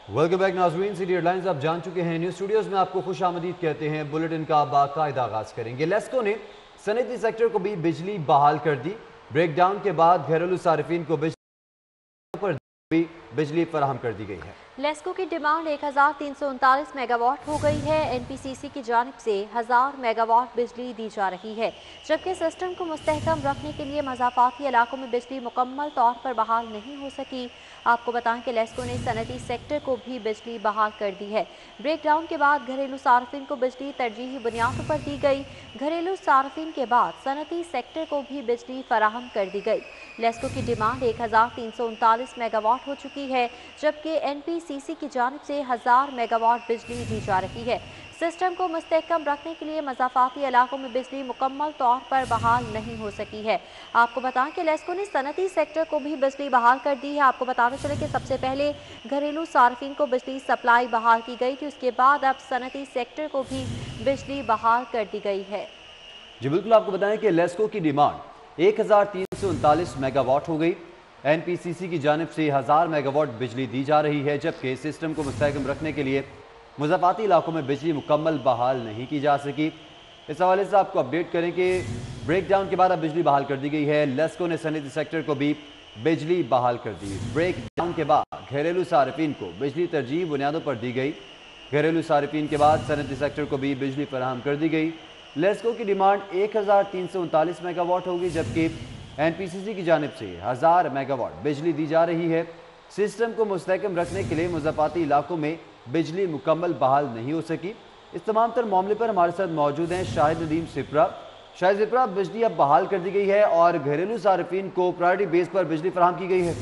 Welcome back नाजरीन। City headlines आप जान चुके हैं। न्यूज स्टूडियोज में आपको खुश आमदीद कहते हैं। बुलेटिन का बाकायदा आगाज करेंगे। लेस्को ने सनती सेक्टर को भी बिजली बहाल कर दी। ब्रेकडाउन के बाद घरेलू सार्फिन को भी बिजली फराहम कर दी गई है। लेस्को की डिमांड 1339 मेगावाट हो गई है। एनपीसीसी की जानिब से 1000 मेगावाट बिजली दी जा रही है, जबकि सिस्टम को मुस्तहकम रखने के लिए मज़ाफ़ाती इलाकों में बिजली मुकम्मल तौर पर बहाल नहीं हो सकी। आपको बताएं कि लेस्को ने सनती सेक्टर को भी बिजली बहाल कर दी है। ब्रेकडाउन के बाद घरेलू सार्फिन को बिजली तरजीही बुनियादों पर दी गई। घरेलू सार्फिन के बाद सनती सेक्टर को भी बिजली फराहम कर दी गई। लेस्को की डिमांड 1339 मेगावाट हो चुकी है, जबकि एनपीसीसी की जानिब से 1000 मेगावाट बिजली दी जा रही है। सिस्टम को मुस्तहकम रखने के लिए मज़ाफ़ाती इलाकों में बिजली मुकम्मल तौर पर बहाल नहीं हो सकी है। आपको बताएं कि लेस्को ने सनती सेक्टर को भी बिजली बहाल कर दी है। आपको बताते चले कि सबसे पहले घरेलू सार्फिन को बिजली सप्लाई बहाल की गई थी, उसके बाद अब सनती सेक्टर को भी बिजली बहाल कर दी गई है। जी बिल्कुल, आपको बताएं कि लेस्को की डिमांड 1339 मेगावाट हो गई। एनपीसीसी की जानिब से 1000 मेगावाट बिजली दी जा रही है, जबकि सिस्टम को मुस्तहकम रखने के लिए मुज़ाफ़ाती इलाकों में बिजली मुकम्मल बहाल नहीं की जा सकी। इस हवाले से आपको अपडेट करें कि ब्रेकडाउन के बाद अब बिजली बहाल कर दी गई है। लेस्को ने सनती सेक्टर को भी बिजली बहाल कर दी। ब्रेकडाउन के बाद घरेलू सार्फिन को बिजली तरजीही बुनियादों पर दी गई। घरेलू सार्फिन के बाद सनती सेक्टर को भी बिजली फराहम कर दी गई। लेस्को की डिमांड 1339 मेगावाट होगी, जबकि एनपीसीसी की जानिब से 1000 मेगावाट बिजली दी जा रही है। सिस्टम को मुस्तहकम रखने के लिए मुज़ाफ़ाती इलाकों में बिजली मुकम्मल बहाल नहीं हो सकी। इस तमाम तर मामले पर हमारे साथ मौजूद हैं शाहिद नदीम सिपरा। शाहिद सिपरा, बिजली अब बहाल कर दी गई है और घरेलू सार्फिन को प्रायोरिटी बेस पर बिजली फराहम की गई है।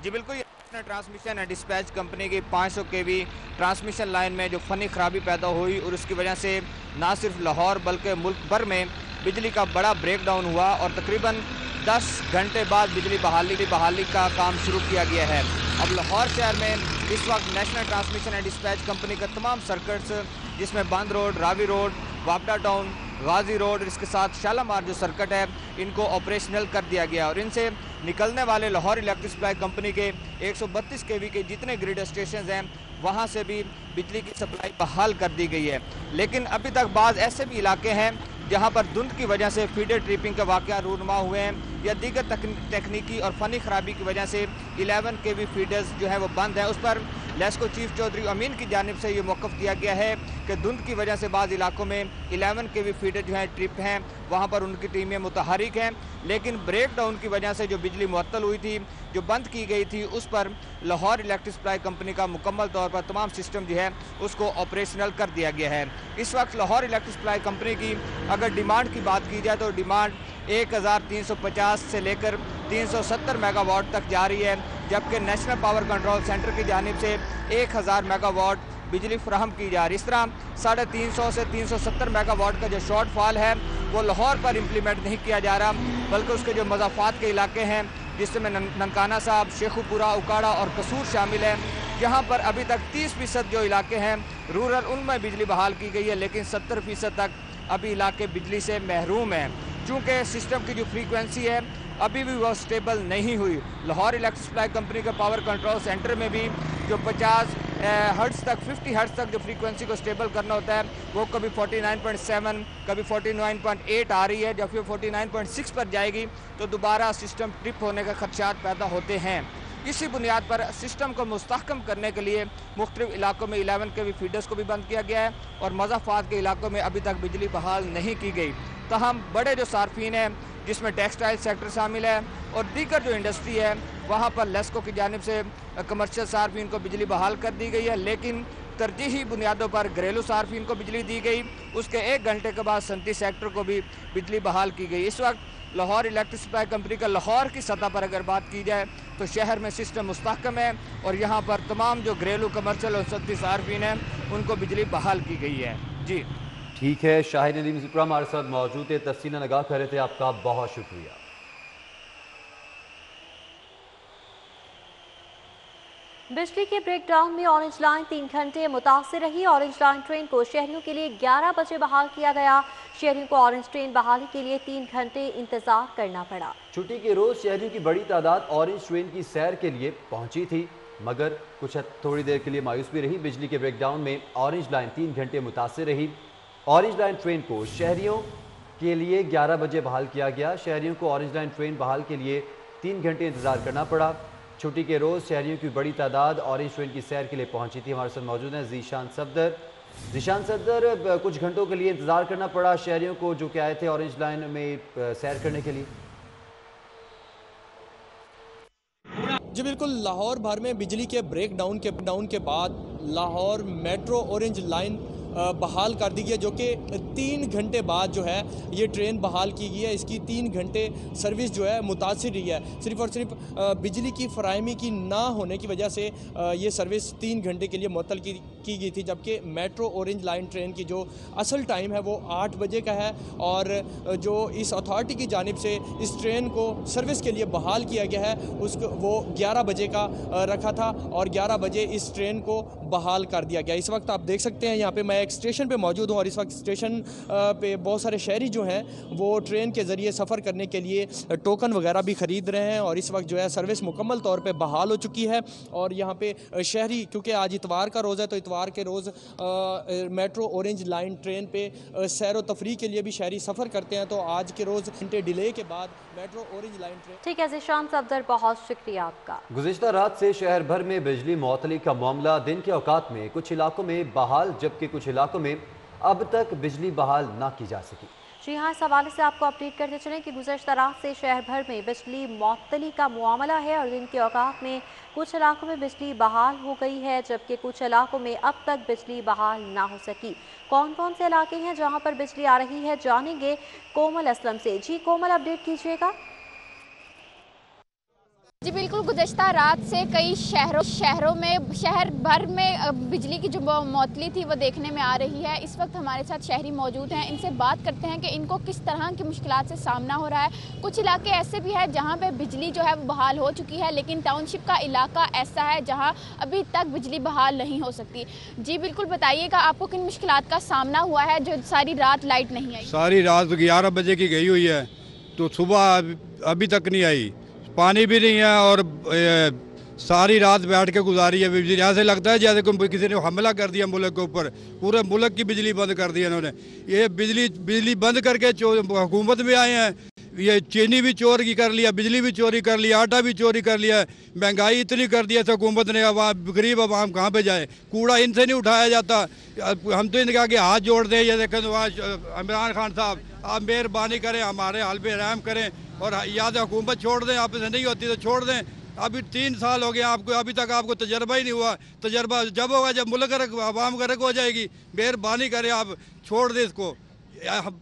जी बिल्कुल, ट्रांसमिशन एंड डिस्पैच कंपनी की 500 केवी ट्रांसमिशन लाइन में जो फनी खराबी पैदा हुई और उसकी वजह से ना सिर्फ लाहौर बल्कि मुल्क भर में बिजली का बड़ा ब्रेकडाउन हुआ और तकरीबन 10 घंटे बाद बिजली बहाली का काम शुरू किया गया है। अब लाहौर शहर में इस वक्त national transmission and dispatch company का तमाम सर्किट्स, जिसमें बंद रोड, रावी रोड, वापडा टाउन, गाजी रोड, इसके साथ शालामार जो सर्किट है, इनको ऑपरेशनल कर दिया गया और इनसे निकलने वाले लाहौर इलेक्ट्रिक सप्लाई कंपनी के 132 केवी के जितने ग्रिड स्टेशन हैं, वहां से भी बिजली की सप्लाई बहाल कर दी गई है। लेकिन अभी तक बाज़ ऐसे भी इलाके हैं जहां पर धुंध की वजह से फीडर ट्रिपिंग के वाक़या रूनुमा हुए हैं या दीगर तकनीकी और फ़नी खराबी की वजह से 11 केवी फीडर्स जो है वो बंद है। उस पर लेस्को चीफ चौधरी अमीन की जानिब से ये मौक़िफ़ दिया गया है कि धुंध की वजह से बाज़ इलाकों में 11 केवी फीडर जो हैं ट्रिप हैं, वहाँ पर उनकी टीमें मुतहरिक हैं। लेकिन ब्रेक डाउन की वजह से जो बिजली मुअत्तल हुई थी, जो बंद की गई थी, उस पर लाहौर इलेक्ट्रिक सप्लाई कंपनी का मुकम्मल तौर पर तमाम सिस्टम जो है उसको ऑपरेशनल कर दिया गया है। इस वक्त लाहौर इलेक्ट्रिक सप्लाई कंपनी की अगर डिमांड की बात की जाए तो डिमांड 1350 से लेकर 370 मेगावाट तक जा रही है, जबकि नेशनल पावर कंट्रोल सेंटर की जानिब से 1000 मेगावाट बिजली फ्राहम की जा रही है। इस तरह 350 से 370 मेगावाट का जो शॉर्टफॉल है वो लाहौर पर इम्प्लीमेंट नहीं किया जा रहा, बल्कि उसके जो मज़ाफ़ात के इलाके हैं, जिसमें ननकाना साहब, शेखुपुरा, उकाड़ा और कसूर शामिल है, जहाँ पर अभी तक 30% जो इलाके हैं रूरल, उनमें बिजली बहाल की गई है, लेकिन 70% तक अभी इलाके बिजली से महरूम हैं। चूँकि सिस्टम की जो फ्रीक्वेंसी है अभी भी वो स्टेबल नहीं हुई। लाहौर इलेक्ट्रिक सप्लाई कंपनी के पावर कंट्रोल सेंटर में भी जो 50 हर्ट्ज़ तक, 50 हर्ट्ज़ तक जो फ्रीक्वेंसी को स्टेबल करना होता है, वो कभी 49.7, कभी 49.8 आ रही है। जब फिर 49.6 पर जाएगी तो दोबारा सिस्टम ट्रिप होने का खदशात पैदा होते हैं। इसी बुनियाद पर सिस्टम को मुस्तहकम करने के लिए मुख्तलिफ इलाकों में 11 केवी फीडर्स को भी बंद किया गया है और मज़ाफ़ात के इलाकों में अभी तक बिजली बहाल नहीं की गई। तहम बड़े जो सार्फिन हैं, जिसमें टेक्सटाइल सेक्टर शामिल है और दीगर जो इंडस्ट्री है, वहाँ पर लेस्को की जानिब से कमर्शियल सार्फिन को बिजली बहाल कर दी गई है, लेकिन तरजीही बुनियादों पर घरेलू सार्फिन को बिजली दी गई। उसके 1 घंटे के बाद सनती सेक्टर को भी बिजली बहाल की गई। इस वक्त लाहौर इलेक्ट्रिक सप्लाई कंपनी का लाहौर की सतह पर अगर बात की जाए तो शहर में सिस्टम मुस्तहकम है और यहाँ पर तमाम जो घरेलू, कमर्शियल और सनती सार्फिन हैं, उनको बिजली बहाल की गई है। जी ठीक है, शाहिद नदीम सिपरा हमारे साथ मौजूद है, तफसील नगाह कर रहे थे, आपका बहुत शुक्रिया। बिजली के ब्रेकडाउन में ऑरेंज लाइन 3 घंटे मुतासिर रही। ऑरेंज लाइन ट्रेन को शहरियों के लिए 11 बजे बहाल किया गया। शहरियों को ऑरेंज ट्रेन बहाली के लिए 3 घंटे इंतजार करना पड़ा। छुट्टी के रोज शहरियों की बड़ी तादाद ऑरेंज ट्रेन की सैर के लिए पहुंची थी, मगर कुछ थोड़ी देर के लिए मायूस भी रही। बिजली के ब्रेकडाउन में ऑरेंज लाइन 3 घंटे मुतासिर रही। ऑरेंज लाइन ट्रेन को शहरियों के लिए 11 बजे बहाल किया गया। शहरियों को ऑरेंज लाइन ट्रेन बहाल के लिए 3 घंटे इंतजार करना पड़ा। छुट्टी के रोज शहरियों की बड़ी तादाद ऑरेंज ट्रेन की सैर के लिए पहुंची थी। हमारे साथ मौजूद हैं जीशान सफदर। जीशान सफदर, कुछ घंटों के लिए इंतजार करना पड़ा शहरियों को जो कि आए थे ऑरेंज लाइन में सैर करने के लिए। जी बिल्कुल, लाहौर भर में बिजली के ब्रेकडाउन के बाद लाहौर मेट्रो ऑरेंज लाइन बहाल कर दी गई है, जो कि 3 घंटे बाद जो है ये ट्रेन बहाल की गई है। इसकी 3 घंटे सर्विस जो है मुतासिर रही है। सिर्फ और सिर्फ बिजली की फराहमी की ना होने की वजह से ये सर्विस 3 घंटे के लिए मुअत्तल की गई थी, जबकि मेट्रो ऑरेंज लाइन ट्रेन की जो असल टाइम है वो 8 बजे का है। और जो इस अथॉरिटी की जानिब से इस ट्रेन को सर्विस के लिए बहाल किया गया है उसको वो 11 बजे का रखा था और 11 बजे इस ट्रेन को बहाल कर दिया गया। इस वक्त आप देख सकते हैं यहाँ पे मैं एक स्टेशन पे मौजूद हूँ और इस वक्त स्टेशन पे बहुत सारे शहरी जो हैं वो ट्रेन के ज़रिए सफ़र करने के लिए टोकन वगैरह भी ख़रीद रहे हैं। और इस वक्त जो है सर्विस मुकम्मल तौर पे बहाल हो चुकी है। और यहाँ पे शहरी, क्योंकि आज इतवार का रोज़ है तो इतवार के रोज़ मेट्रो ऑरेंज लाइन ट्रेन पे सैर व तफरीह के लिए भी शहरी सफ़र करते हैं। तो आज के रोज़ घंटे डिले के बाद मेट्रो ऑरेंज लाइन ट्रेन। ठीक है ज़ीशान सफदर, बहुत शुक्रिया आपका। गुज़िश्ता रात से शहर भर में बिजली मुअत्तली का मामला दिन के औकात में कुछ इलाकों में बहाल, जबकि कुछ इलाकों में अब तक बिजली बहाल ना की जा सकी। जी हाँ, इस हवाले से आपको अपडेट करते चलें कि गुज़श्ता रात से शहर भर में बिजली मुअत्तली का मामला है और दिन के औकात में कुछ इलाकों में बिजली बहाल हो गई है, जबकि कुछ इलाकों में अब तक बिजली बहाल ना हो सकी। कौन कौन से इलाके हैं जहां पर बिजली आ रही है, जानेंगे कोमल असलम से। जी कोमल, अपडेट कीजिएगा। जी बिल्कुल, गुज़श्ता रात से कई शहर भर में बिजली की जो मुअत्तली थी वो देखने में आ रही है। इस वक्त हमारे साथ शहरी मौजूद हैं, इनसे बात करते हैं कि इनको किस तरह की मुश्किलात से सामना हो रहा है। कुछ इलाके ऐसे भी हैं जहां पे बिजली जो है वो बहाल हो चुकी है, लेकिन टाउनशिप का इलाका ऐसा है जहां अभी तक बिजली बहाल नहीं हो सकती। जी बिल्कुल, बताइएगा आपको किन मुश्किलात का सामना हुआ है जो सारी रात लाइट नहीं आई? सारी रात 11 बजे की गई हुई है तो सुबह अभी तक नहीं आई, पानी भी नहीं है और सारी रात बैठ के गुजारी है बिजली। ऐसे लगता है जैसे किसी ने हमला कर दिया मुल्क के ऊपर, पूरे मुल्क की बिजली बंद कर दी इन्होंने। ये बिजली बंद करके हुकूमत में आए हैं, ये चीनी भी चोरी कर लिया, बिजली भी चोरी कर लिया, आटा भी चोरी कर लिया, महंगाई इतनी कर दी है हुकूमत ने। अब गरीब आवाम कहाँ पे जाए? कूड़ा इनसे नहीं उठाया जाता। हम तो इनके आगे हाथ जोड़ दें। ये देखें इमरान खान साहब, आप मेहरबानी करें, हमारे हाल पे रहम करें और या तो हुकूमत छोड़ दें, आपसे नहीं होती तो छोड़ दें। अभी 3 साल हो गए आपको, अभी तक आपको तजर्बा ही नहीं हुआ। तजर्बा जब होगा जब मुल्क आवाम गर्क हो जाएगी। मेहरबानी करें, आप छोड़ दें इसको,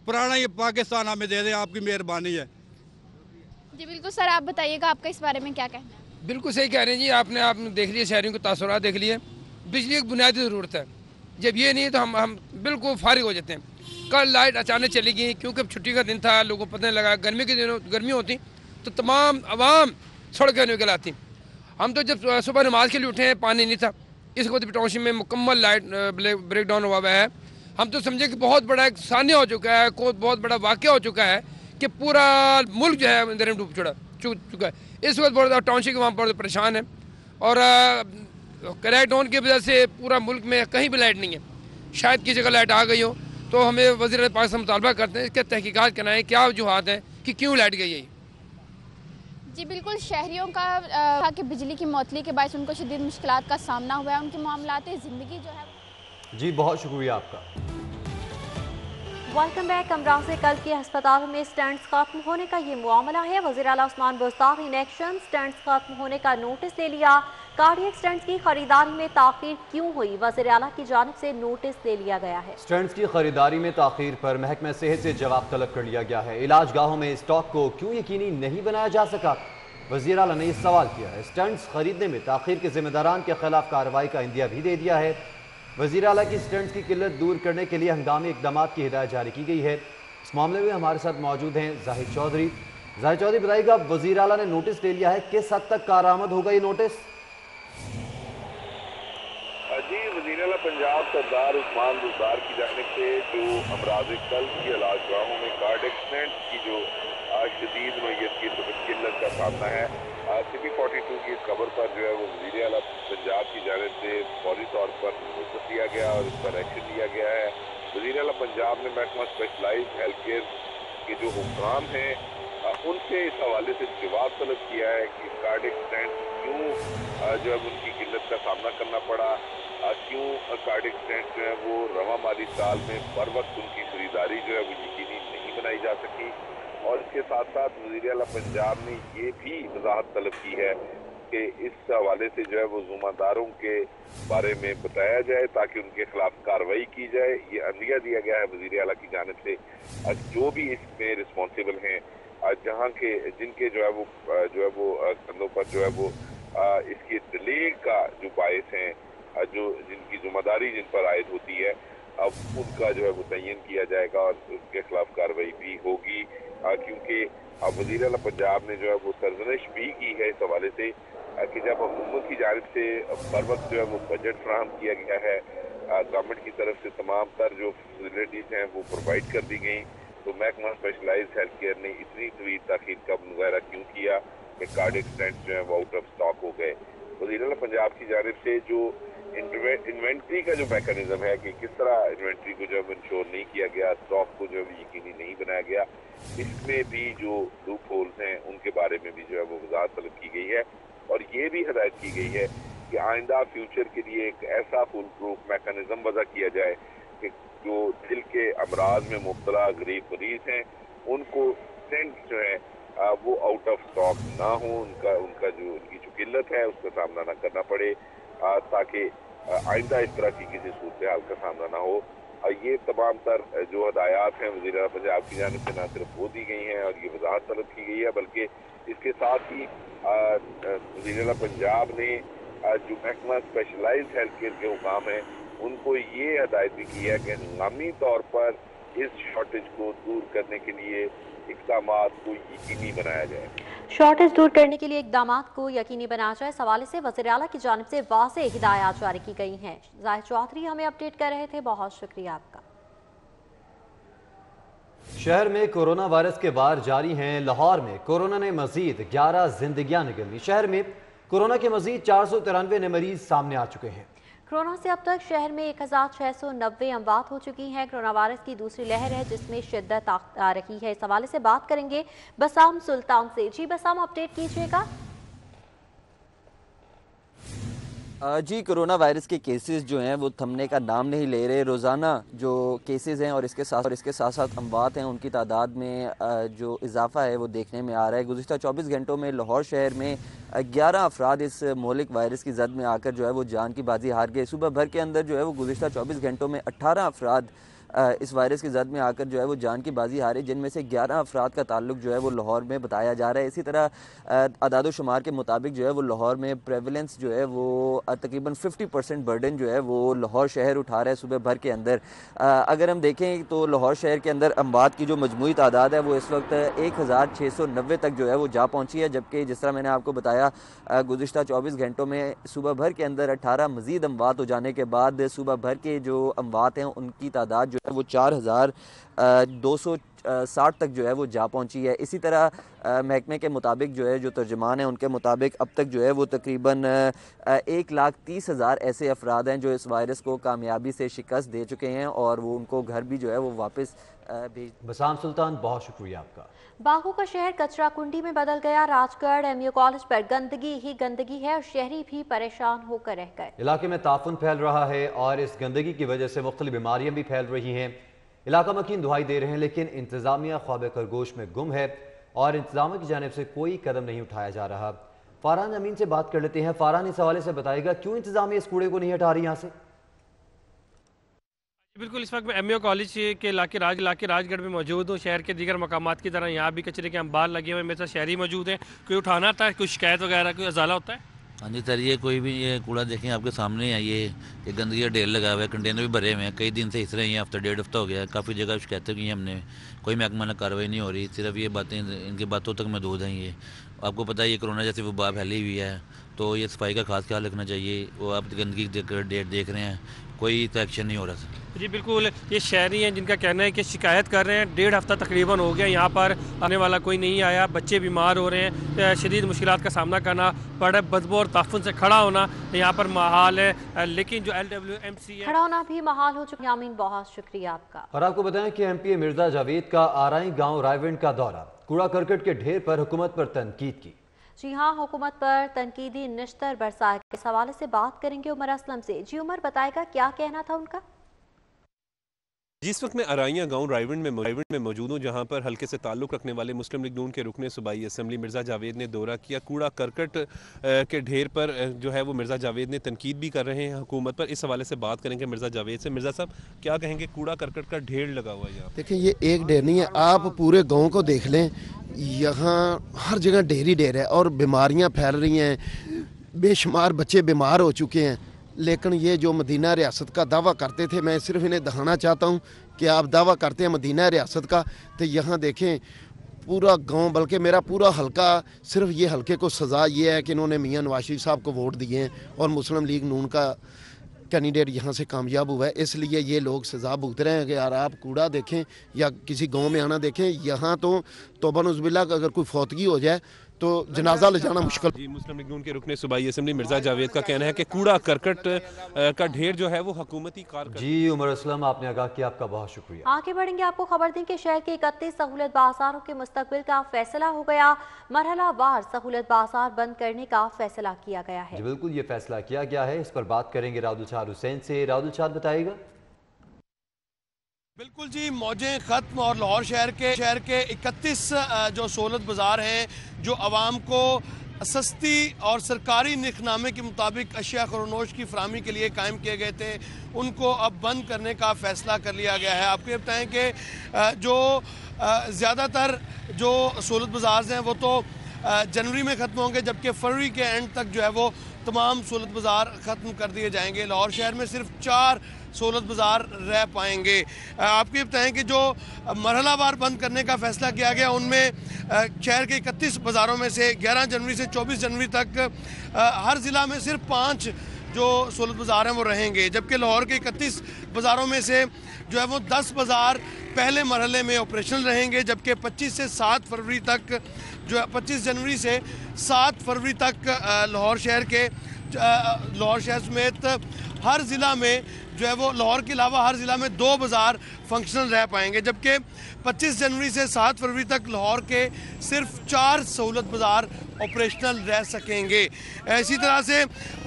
पुराना ये पाकिस्तान हमें दे दें, आपकी मेहरबानी है। जी बिल्कुल सर, आप बताइएगा आपका इस बारे में क्या कहना है? बिल्कुल सही कह रहे हैं जी, आपने देख लिया, शहरियों के तासुरात देख लिए। बिजली एक बुनियादी ज़रूरत है, जब ये नहीं है तो हम बिल्कुल फारिग हो जाते हैं। कल लाइट अचानक चली गई क्योंकि अब छुट्टी का दिन था, लोगों को पता नहीं लगा। गर्मी के दिनों गर्मी होती तो तमाम आवाम सड़कें निकल आती। हम तो जब सुबह नमाज के लिए उठे हैं पानी नहीं था। इस वक्त टाउनशिप में मुकम्मल लाइट ब्रेकडाउन हुआ है। हम तो समझे कि बहुत बड़ा एक सानिया हो चुका है, बहुत बड़ा वाक़या हो चुका है कि पूरा मुल्क जो है अंदर में डूब चुका है। इस वक्त बहुत टाउनशिप वहाँ पर परेशान है और क्रैकडाउन की वजह से पूरा मुल्क में कहीं भी लाइट नहीं है। शायद किसी जगह लाइट आ गई हो तो हमें वज़ीर पाक से मुतालबा करते हैं इसके तहकीकात कराएँ, क्या वजूहात हैं कि क्यों लाइट गई है। जी बिल्कुल, शहरियों का कि बिजली की मुअत्तली के बायस उनको शदीद मुश्किलात का सामना हुआ है, उनकी मामलात ज़िंदगी जो है। जी बहुत शुक्रिया आपका। Welcome back. अमराज से कल के अस्पतालों में स्टैंड्स खत्म होने का ये मामला है। वज़ीर आला Usman Buzdar in action stands खत्म होने का नोटिस ले लिया। कार्डियक स्टैंड्स की खरीदारी में ताखीर क्यों हुई, वज़ीर आला की जानिब से नोटिस ले लिया गया है। स्टैंड्स की खरीदारी में ताखीर पर महकमा सेहत से जवाब तलब कर लिया गया है। इलाज गाहों में स्टॉक को क्यों यकीनी नहीं बनाया जा सका, वज़ीर आला ने यह सवाल किया है। स्टैंड्स खरीदने में ताखीर के जिम्मेदारान के खिलाफ कार्रवाई का इंदिया भी दे दिया है। वज़ीर आला की स्टैंड्स की किल्लत दूर करने के लिए हंगामी इक़दाम की हिदायत जारी की गई है। इस मामले में हमारे साथ मौजूद हैं जाहिद चौधरी। जाहिद चौधरी, बताइएगा, वज़ीर आला ने नोटिस ले लिया है, किस हद तक कारआमद होगा ये नोटिस? जी, वज़ीर-ए-आला पंजाब सरदार उस्मान बुज़दार की जानिब से जो अमराज़ क़ल्ब की इलाजगाहों में कार्डियक स्टेंट की जो शदीद नोयत की किल्लत का सामना है, CP42 की खबर पर जो है वो वज़ीर-ए-आला पंजाब की जानिब से फौरी तौर पर नोटिस दिया गया और इस पर एक्शन लिया गया है। वज़ीर-ए-आला पंजाब ने महकमा स्पेशलाइज्ड हेल्थ केयर के जो हुक्काम हैं उनसे इस हवाले से जवाब तलब किया है कि कार्डियक स्टेंट क्यों जो है उनकी किल्लत का सामना करना पड़ा, क्यों कार्डियक स्टेंट जो है वो रवा माली साल में बर वक्त उनकी खरीदारी जो है वो यकीनी नहीं बनाई जा सकी। और इसके साथ साथ वज़ीर-ए-आला पंजाब ने ये भी वजाहत तलब की है कि इस हवाले से जो है वो ज़िम्मेदारों के बारे में बताया जाए ताकि उनके खिलाफ कार्रवाई की जाए। ये अंदिया दिया गया है वज़ीर-ए-आला की जानिब से जो भी इसमें रिस्पॉन्सिबल हैं, जहाँ के जिनके जो है वो कंधों पर जो है वो इसकी डिले का जो बायस हैं, जो जिनकी जिम्मेदारी जिन पर आयद होती है, अब उनका जो है वो तयन किया जाएगा और उनके खिलाफ कार्रवाई भी होगी। क्योंकि अब वज़ीर-ए-आला पंजाब ने जो है वो सरजनिश भी की है इस हवाले से कि जब हुकूमत की जानिब से बर वक्त जो है वो बजट फराहम किया गया है, गवर्नमेंट की तरफ से तमाम तर जो फैसिलिटीज़ हैं वो प्रोवाइड कर दी गई, तो महकमा स्पेशलाइज्ड हेल्थ केयर ने इतनी तवील ताखीर का मुजाहरा क्यों किया कि कार्डियक स्टेंट जो है वो आउट ऑफ स्टॉक हो गए। वज़ीर-ए-आला पंजाब की जानिब से जो इन्वेंट्री का जो मैकेनिज्म है कि किस तरह इन्वेंट्री को जो है इंश्योर नहीं किया गया, स्टॉक को जो है यकीनी नहीं बनाया गया, इसमें भी जो लूप होल्स हैं उनके बारे में भी जो है वो वजाहत तलब की गई है। और ये भी हदायत की गई है कि आइंदा फ्यूचर के लिए एक ऐसा फुल प्रूफ मैकेनिज्म वज़ा किया जाए कि जो दिल के अमराज में मुब्तला गरीब मरीज हैं उनको स्टेंट जो है वो आउट ऑफ स्टॉक ना हो, उनका जो उनकी जो किल्लत है उसका सामना ना करना पड़े, ताकि आइंदा इस तरह की किसी सूरत हाल का सामना ना हो। ये तमाम तर जो हदायत हैं वज़ीर-ए-आला पंजाब की जानिब से ना सिर्फ वो दी गई हैं और ये वजाहत तलब की गई है, बल्कि इसके साथ ही वज़ीर-ए-आला पंजाब ने जो महकमा स्पेशलाइज्ड हेल्थ केयर के हुकाम हैं उनको ये हदायत भी की है कि हंगामी तौर पर इस शॉर्टेज को दूर करने के लिए इक़दाम को यकीनी बनाया जाए। शॉर्टेज दूर करने के लिए इक़दाम को यकीनी बनाया जाए, इस हवाले से वज़ीर-ए-आला की जानिब से वाज़ेह हिदायत जारी की गई हैं। ज़ाहिद चौधरी हमें अपडेट कर रहे थे, बहुत शुक्रिया आपका। शहर में कोरोना वायरस के वार जारी हैं। लाहौर में कोरोना ने मजीद 11 जिंदगियां निगल ली। शहर में कोरोना के मजीद 493 नए मरीज सामने आ चुके हैं। कोरोना से अब तक शहर में 1690 अमवात हो चुकी हैं। कोरोना वायरस की दूसरी लहर है जिसमें शिद्दत आ रही है। इस हवाले से बात करेंगे बसाम सुल्तान से। जी बसाम, अपडेट कीजिएगा। जी, कोरोना वायरस के केसेस जो हैं वो थमने का नाम नहीं ले रहे। रोज़ाना जो केसेस हैं और इसके साथ साथ अमवात हैं उनकी तादाद में जो इजाफा है वो देखने में आ रहा है। गुज़िश्ता 24 घंटों में लाहौर शहर में 11 अफराद इस मोहलिक वायरस की जद में आकर जो है वो जान की बाजी हार गए। सुबह भर के अंदर जो है वो गुज़िश्ता 24 घंटों में 18 अफराद इस वायरस की जद में आकर जो है वो जान की बाजी हारे, जिनमें से 11 अफराद का ताल्लुक जो है वो लाहौर में बताया जा रहा है। इसी तरह अदाद शुमार के मुताबिक जो है वो लाहौर में प्रेवलेंस जो है वो तकरीबन 50% बर्डन जो है वो लाहौर शहर उठा रहा है सुबह भर के अंदर। अगर हम देखें तो लाहौर शहर के अंदर अमवात की जो मजमूई तादाद है वो इस वक्त 1690 तक जो है वो जा पहुँची है, जबकि जिस तरह मैंने आपको बताया गुज़िश्ता 24 घंटों में सुबह भर के अंदर 18 मज़ीद अमवात हो जाने के बाद सुबह भर के जो अमवात हैं उनकी तादाद जो है वो 4260 तक जो है वो जा पहुंची है। इसी तरह महकमे के मुताबिक जो है जो तर्जमान है उनके मुताबिक अब तक जो है वो तकरीबन 1,30,000 ऐसे अफराद हैं जो इस वायरस को कामयाबी से शिकस्त दे चुके हैं और वो उनको घर भी जो है वो वापस भेज। बसाम सुल्तान, बहुत शुक्रिया आपका। बागों का शहर कचरा कुंडी में बदल गया। राजगढ़ MU कॉलेज पर गंदगी ही गंदगी है और शहरी भी परेशान होकर रह गए। इलाके में ताफुन फैल रहा है और इस गंदगी की वजह से मुख्तलिफ बीमारियां भी फैल रही हैं। इलाका मकीन दुहाई दे रहे हैं, लेकिन इंतजामिया ख्वाब खरगोश में गुम है और इंतजामिया की जानिब से कोई कदम नहीं उठाया जा रहा। फारहान अमीन से बात कर लेते हैं। फारहान, इस हवाले से बताएगा क्यों इंतजामिया इस कूड़े को नहीं हटा रही यहाँ से? बिल्कुल, इस वक्त मैं MU कॉलेज के इलाके राजगढ़ में मौजूद हूँ। शहर के दीगर मकामात की तरह यहाँ भी कचरे के अंबार लगे हुए हैं। मेरे साथ शहरी मौजूद हैं। कोई उठाना आता है, कोई शिकायत वगैरह, कोई अजाला होता है? हाँ जी सर, ये कोई भी ये कूड़ा देखें आपके सामने है, ये गंदगी का ढेर लगा हुआ है, कंटेनर भी भरे हुए हैं, कई दिन से इस रहे हैं, हफ्ता डेढ़ हफ्ता हो गया है। काफ़ी जगह शिकायतें की हैं हमने, कोई महकमा ने कार्रवाई नहीं हो रही। सिर्फ ये बातें इनकी बातों तक महदूद हैं। ये आपको पता है ये कोरोना जैसी वबा फैली हुई है तो ये सफाई का खास ख्याल रखना चाहिए। वो आप गंदगी डेट देख रहे हैं, कोई तो एक्शन नहीं हो रहा सर। जी बिल्कुल, ये शहरी हैं जिनका कहना है कि शिकायत कर रहे हैं, 1.5 हफ्ता तकरीबन हो गया, यहाँ पर आने वाला कोई नहीं आया, बच्चे बीमार हो रहे हैं, शदीद मुश्किलात का सामना करना पड़ रहा है, बदबू और ताफुन से खड़ा होना यहाँ पर महाल है। लेकिन जो LWMC है, खड़ा होना भी महाल हो चुका है। यामीन, बहुत शुक्रिया आपका। और आपको बताएं कि MPA मिर्जा जावेद का आराई गाँव रायविंड का दौरा, कूड़ा करकट के ढेर पर हुकूमत पर तनकीद की। जी हाँ, हुकूमत पर तनकीदी निश्तर बरसाए के इस हवाले से बात करेंगे उमर असलम से। जी उमर, बताएगा क्या कहना था उनका। जिस वक्त मैं अराइया गांव रायविंड में मौजूद हूँ, जहां पर हल्के से ताल्लुक़ रखने वाले मुस्लिम लीग नून के रुकने सूबाई असम्बली मिर्ज़ा जावेद ने दौरा किया। कूड़ा करकट के ढेर पर जो है वो मिर्ज़ा जावेद ने तनकीद भी कर रहे हैं हुकूमत पर। इस हवाले से बात करेंगे मिर्ज़ा जावेद से। मिर्ज़ा साहब, क्या कहेंगे, कूड़ा करकट का ढेर लगा हुआ है यहाँ? देखिए, ये एक ढेर नहीं है, आप पूरे गाँव को देख लें, यहाँ हर जगह ढेर ही ढेर है और बीमारियाँ फैल रही हैं, बेशुमार बच्चे बीमार हो चुके हैं। लेकिन ये जो मदीना रियासत का दावा करते थे, मैं सिर्फ इन्हें दिखाना चाहता हूँ कि आप दावा करते हैं मदीना रियासत का, तो यहाँ देखें पूरा गांव, बल्कि मेरा पूरा हलका, सिर्फ ये हलके को सज़ा ये है कि इन्होंने मियां नवाज शरीफ साहब को वोट दिए हैं और मुस्लिम लीग नून का कैंडिडेट यहाँ से कामयाब हुआ है, इसलिए ये लोग सज़ा भुगत रहे हैं। कि यार आप कूड़ा देखें या किसी गांव में आना देखें, यहाँ तो तौबा नउज़ुबिल्लाह अगर कोई फौतगी हो जाए तो जनाजा ले जाना मुश्किल। जी, मुस्लिम लीग नून के रुकने सूबाई असम्बली मिर्ज़ा जावेद का कहना है कि कूड़ा करकट का ढेर जो है वो हुकूमती कार। जी उमर असलम, आपने आगाह किया, आपका बहुत शुक्रिया। आगे बढ़ेंगे, आपको खबर दें कि शहर के 31 सहूलत बाजारों के मुस्तकबिल का फैसला हो गया। मरहला वार सहूलत बाजार बंद करने का फैसला किया गया है। जी बिल्कुल, ये फैसला किया गया है। इस पर बात करेंगे राउदुल हुसैन से। राउदुल, बताइएगा। बिल्कुल जी, मौजें ख़त्म और लाहौर शहर के 31 जो सहूलत बाज़ार हैं, जो आवाम को सस्ती और सरकारी निखनामे के मुताबिक अशिया खरोनोश की फराहमी के लिए कायम किए गए थे, उनको अब बंद करने का फ़ैसला कर लिया गया है। आपको ये बताएँ कि जो ज़्यादातर जो सहूलत बाज़ार हैं वो तो जनवरी में ख़त्म होंगे, जबकि फरवरी के एंड तक जो है वो तमाम सहूलत बाज़ार ख़त्म कर दिए जाएंगे। लाहौर शहर में सिर्फ 4 सहूलत बाज़ार रह पाएंगे। आपको ये बताएँ कि जो मरहलावार बंद करने का फ़ैसला किया गया, उनमें शहर के 31 बाज़ारों में से 11 जनवरी से 24 जनवरी तक हर ज़िला में सिर्फ 5 जो सहूलत बाज़ार हैं वो रहेंगे, जबकि लाहौर के 31 बाज़ारों में से जो है वो 10 बाज़ार पहले मरहले में ऑपरेशनल रहेंगे, जबकि 25 से 7 फरवरी तक जो है 25 जनवरी से 7 फरवरी तक लाहौर शहर समेत हर ज़िला में जो है वो लाहौर के अलावा हर ज़िला में 2 बाज़ार फंक्शनल रह पाएंगे, जबकि 25 जनवरी से 7 फरवरी तक लाहौर के सिर्फ 4 सहूलत बाज़ार ऑपरेशनल रह सकेंगे। इसी तरह से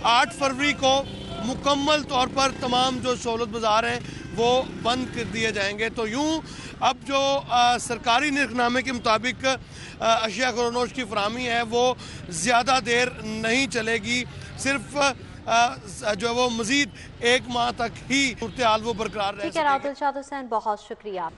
8 फरवरी को मुकम्मल तौर पर तमाम जो सहूलत बाज़ार हैं वो बंद कर दिए जाएंगे। तो यूँ अब जो सरकारी निखनामे के मुताबिक अशिया खरोनोश की फराहमी है वो ज़्यादा देर नहीं चलेगी, सिर्फ जो वो मजीद 1 माह तक ही सूरत हाल वो बरकरार रह सकेगी। राउदुल हुसैन, बहुत शुक्रिया।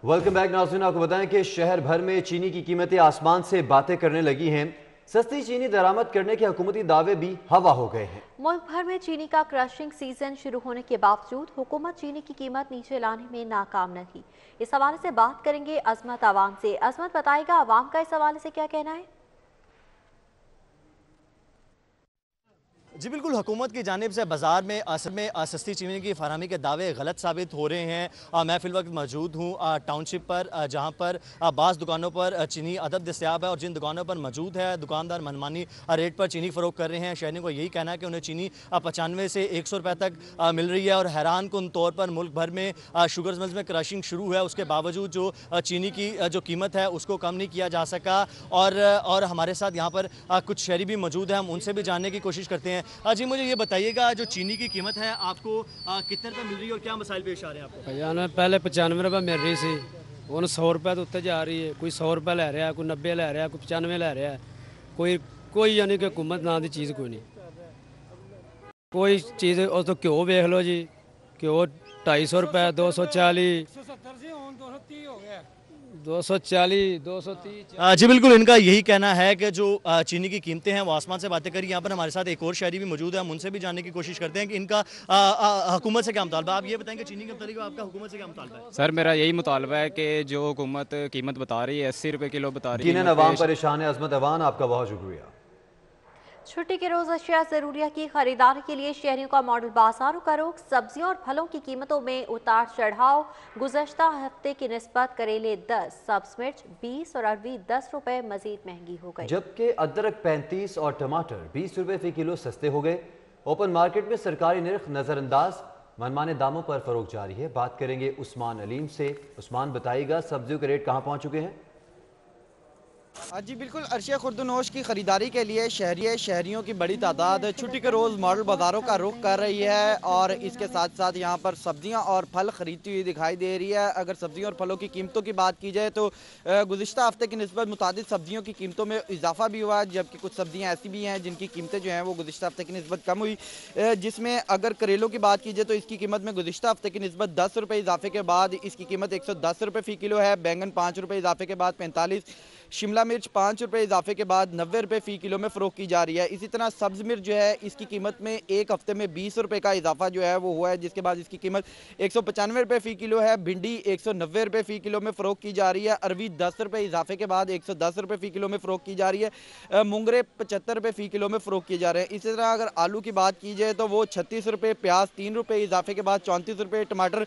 वेलकम बैक नाज़रीन, आपको बताएं कि शहर भर में चीनी की कीमतें आसमान से बातें करने लगी हैं। सस्ती चीनी दरामद करने के हुकूमती दावे भी हवा हो गए हैं। मुल्क भर में चीनी का क्रशिंग सीजन शुरू होने के बावजूद हुकूमत चीनी की कीमत नीचे लाने में नाकाम न थी। इस हवाले से बात करेंगे अजमत आवाम से। अजमत, बताएगा आवाम का इस हवाले से क्या कहना है। जी बिल्कुल, हुकूमत की जानिब से बाज़ार में असल में सस्ती चीनी की फराहमी के दावे गलत साबित हो रहे हैं। मैं फ़िल वक्त मौजूद हूँ टाउनशिप पर, जहाँ पर बाज़ दुकानों पर चीनी अदब दस्तयाब है और जिन दुकानों पर मौजूद है दुकानदार मनमानी रेट पर चीनी फ़रोख्त कर रहे हैं। शहरियों को यही कहना है कि उन्हें चीनी 95 से 100 रुपये तक मिल रही है और हैरान कुन तौर पर मुल्क भर में शुगर मिल्स में क्रशिंग शुरू है, उसके बावजूद जो चीनी की जो कीमत है उसको कम नहीं किया जा सका। और हमारे साथ यहाँ पर कुछ शहरी भी मौजूद हैं, हम उनसे भी जानने की कोशिश करते हैं। जी मुझे ये बताइएगा, जो चीनी की कीमत है आपको कितने रुपये मिल रही है और क्या मसाइल पेश आ रहे हैं आपको? भैया पहले 95 रुपये मिल रही थी, उन 100 रुपये तो उत्ते जा रही है। कोई 100 रुपये ले रहा है, कोई 90 ले रहा है, कोई 95 ले रहा है। कोई यानी कि हुकूमत ना दी चीज़ कोई नहीं, कोई चीज़। और तो घ्यो वेख लो जी, घ्यो 250 रुपये, 240, 240, 230। जी बिल्कुल, इनका यही कहना है कि जो चीनी की कीमतें हैं वो आसमान से बातें करी। यहाँ पर हमारे साथ एक और शहरी भी मौजूद है, हम उनसे भी जानने की कोशिश करते हैं कि इनका हुकूमत से क्या मुतालबा। आप ये बताएंगे चीनी के मुतालिक आपका हुकूमत से क्या मुतालबा है? सर मेरा यही मुतालबा है कि जो हुकूमत कीमत बता रही है 80 रुपये किलो बता रही है। अवाम परेशान है। अजमत अवान, आपका बहुत शुक्रिया। छुट्टी के रोज अशिया जरूरिया की खरीदारी के लिए शहरियों का मॉडल बाजारों का रुख। सब्जियों और फलों की कीमतों में उतार चढ़ाव। गुज़श्ता हफ्ते की निस्बत करेले 10, सब्ज मिर्च 20 और अरवी 10 रुपए मजीद महंगी हो गई, जबकि अदरक 35 और टमाटर 20 रुपए फी किलो सस्ते हो गए। ओपन मार्केट में सरकारी निर्ख नजरअंदाज, मनमाने दामों पर फरोख्त जारी है। बात करेंगे उस्मान अलीम से। उस्मान, बताइएगा सब्जियों के रेट कहाँ पहुँच चुके हैं? जी बिल्कुल, अर्शिया खुर्दनोश की खरीदारी के लिए शहरियों की बड़ी तादाद छुट्टी के रोज़ मॉडल बाज़ारों का रुख कर रही है और इसके साथ साथ यहाँ पर सब्जियाँ और फल खरीदती हुई दिखाई दे रही है। अगर सब्जियों और फलों की कीमतों की बात की जाए तो गुज़िश्ता हफ्ते की निस्बत मुतादिद सब्जियों की कीमतों में इजाफा भी हुआ, जबकि कुछ सब्जियाँ ऐसी भी हैं जिनकी कीमतें जो हैं वो गुज़िश्ता हफ्ते की निस्बत कम हुई। जिसमें अगर करेलों की बात की जाए तो इसकी कीमत में गुज़िश्ता हफ्ते की निस्बत 10 रुपये इजाफे के बाद इसकी कीमत 110 रुपये फ़ी किलो है। बैंगन 5 रुपये इजाफे के बाद 45, शिमला मिर्च 5 रुपये इजाफे के बाद 90 रुपये फ़ी किलो में फ़रोख्त की जा रही है। इसी तरह सब्ज़ मिर्च जो है इसकी कीमत में एक हफ्ते में 20 रुपये का इजाफा जो है वो हुआ है, जिसके बाद इसकी कीमत 195 रुपये फ़ी किलो है। भिंडी 190 रुपये फ़ी किलो में फ़रोख्त की जा रही है। अरवी 10 रुपये इजाफे के बाद 110 रुपये फ़ी किलो में फ़रोख्त की जा रही है। मुंगरे 75 रुपये फ़ी किलो में फ़रोख्त किए जा रहे हैं। इसी तरह अगर आलू की बात की जाए तो वो 36 रुपये, प्याज 3 रुपये इजाफे के बाद 34 रुपये, टमाटर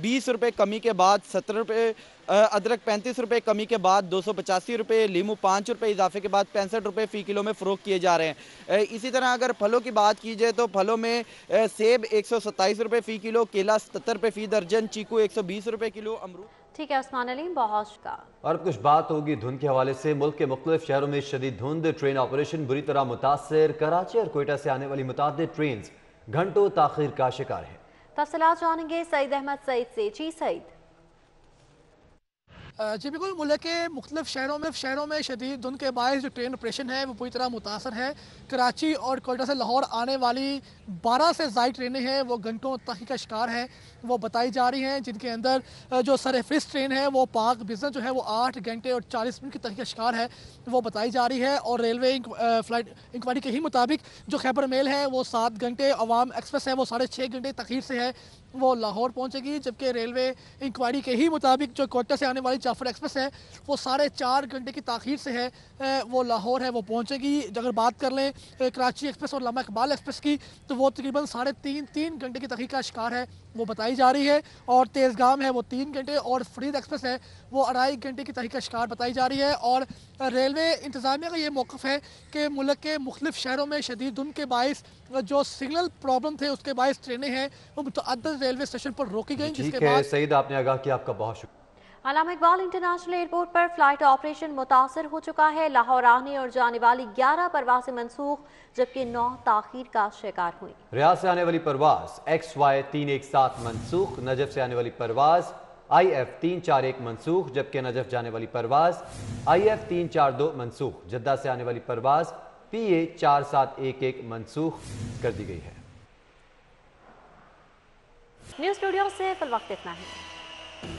20 रुपये कमी के बाद 70 रुपये, अदरक 35 रुपये कमी के बाद 285 रुपये, लीमू 5 रुपये इजाफे के बाद 65 रुपये फ़ी किलो में फ़रोख्त किए जा रहे हैं। इसी तरह अगर फलों की बात की जाए तो फलों में सेब 127 रुपये फ़ी किलो, केला 77 रुपये फ़ी दर्जन, चीकू 120 रुपये किलो, अमरूद। ठीक है उस्मान अलीम, बहुत का। और कुछ बात होगी धुंध के हवाले से। मुल्क के मुख्तलिफ शहरों में शदीद धुंध, ट्रेन ऑपरेशन बुरी तरह मुतासर। कराची और कोयटा से आने वाली मुतादिद ट्रेन घंटों ताखीर का शिकार है। तफसीलात जानेंगे सईद अहमद सईद से। जी सईद। जी बिल्कुल, मुल्क के मुख्तलिफ शहरों में शदीद धुंध के बायस जो ट्रेन ऑपरेशन है वो पूरी तरह मुतासर है। कराची और कोयटा से लाहौर आने वाली 12 से ज़ायद ट्रेनें हैं वो घंटों ताख़ीर का शिकार है, वो बताई जा रही हैं, जिनके अंदर जो सरफरिस्त ट्रेन है वो पाक बिजनेस जो है वो 8 घंटे और 40 मिनट की ताख़ीर का शिकार है, वो बताई जा रही है। और रेलवे फ्लाइट इंक्वायरी के ही मुताबिक जो खैबर मेल है वो 7 घंटे, अवाम एक्सप्रेस है वो 6.5 घंटे ताख़ीर से है वो लाहौर पहुंचेगी, जबकि रेलवे इंक्वायरी के ही मुताबिक जो कोयटा से आने वाली जाफर एक्सप्रेस है वो 4.5 घंटे की ताख़ीर से है वो लाहौर है वो पहुंचेगी। अगर बात कर लें कराची एक्सप्रेस और लामा इकबाल एक्सप्रेस की तो वो तकरीबन 3.5 घंटे की ताख़ीर का शिकार है, वो बताई जा रही है। और तेज़गाम है वो 3 घंटे और फरीद एक्सप्रेस है वो 2.5 घंटे की ताख़ीर का शिकार बताई जा रही है। और रेलवे इंतज़ामिया का ये मौक़िफ़ है कि मुल्क के मुख्तलिफ शहरों में शदीद धुंध के बायस जो सिग्नल प्रॉब्लम थे उसके बायस ट्रेनें हैं वो मुतअद्दिद रेलवे स्टेशन पर रोकी गई। ठीक है सईद, आपने आगाह किया, आपका बहुत शुक्रिया। अल्लामा इकबाल इंटरनेशनल एयरपोर्ट पर फ्लाइट ऑपरेशन मुतासर हो चुका है। लाहौर आने और जाने वाली 11 परवासें मनसूख, जबकि 9 ताखीर का शिकार हुई। रियाद से आने वाली परवाज XY 317 मनसूख, नजफ से आने वाली परवाज IF 341 मनसूख, जबकि नजफ जाने वाली परवाज IF 342 मनसूख। जद्दा से आने वाली परवाज PA 4711 मनसूख कर दी गई है। न्यूज़ स्टूडियो से फिल वक्त इतना ही।